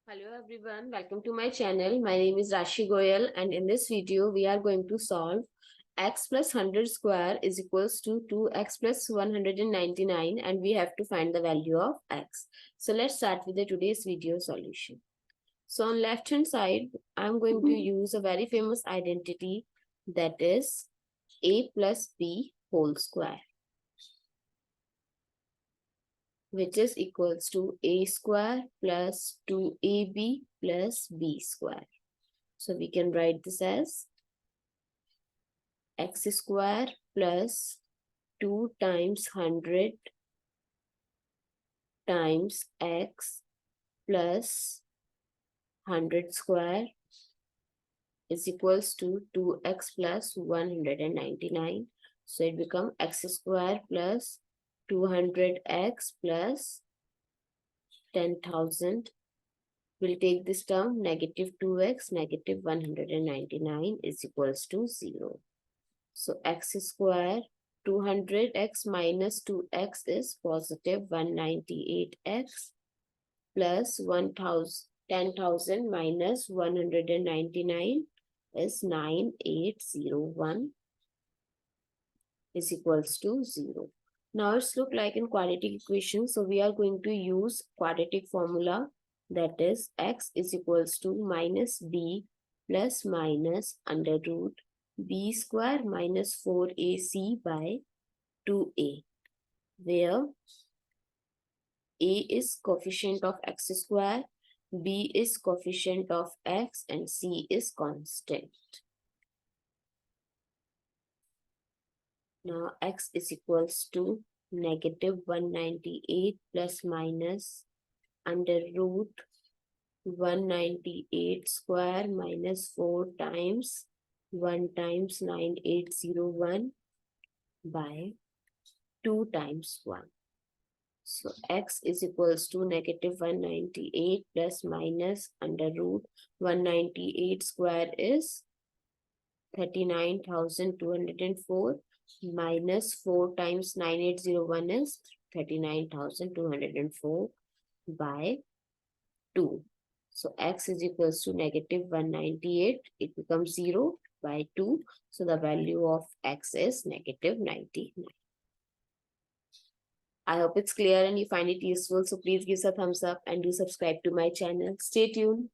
Hello everyone, welcome to my channel. My name is Rashi Goel and in this video we are going to solve x plus 100 square is equals to 2x plus 199 and we have to find the value of x. So let's start with the today's video solution. So on left hand side, I'm going to use a very famous identity, that is a plus b whole square, which is equals to a square plus 2ab plus b square. So we can write this as x square plus 2 times 100 times x plus 100 square is equals to 2x plus 199. So it becomes x square plus 200x plus 10,000. We'll take this term, negative 2x, negative 199 is equals to 0. So x square 200x minus 2x is positive 198x plus 10,000 minus 199 is 9801 is equals to 0. Now it's look like in quadratic equation. So we are going to use quadratic formula, that is x is equals to minus b plus minus under root b square minus 4ac by 2a, where a is coefficient of x square, b is coefficient of x, and c is constant. Now x is equals to negative 198 plus minus under root 198 square minus 4 times 1 times 9801 by 2 times 1. So x is equals to negative 198 plus minus under root 198 square is 39,204 minus 4 times 9801 is 39,204 by 2. So x is equals to negative 198. It becomes 0 by 2. So the value of x is negative 99. I hope it's clear and you find it useful. So please give us a thumbs up and do subscribe to my channel. Stay tuned.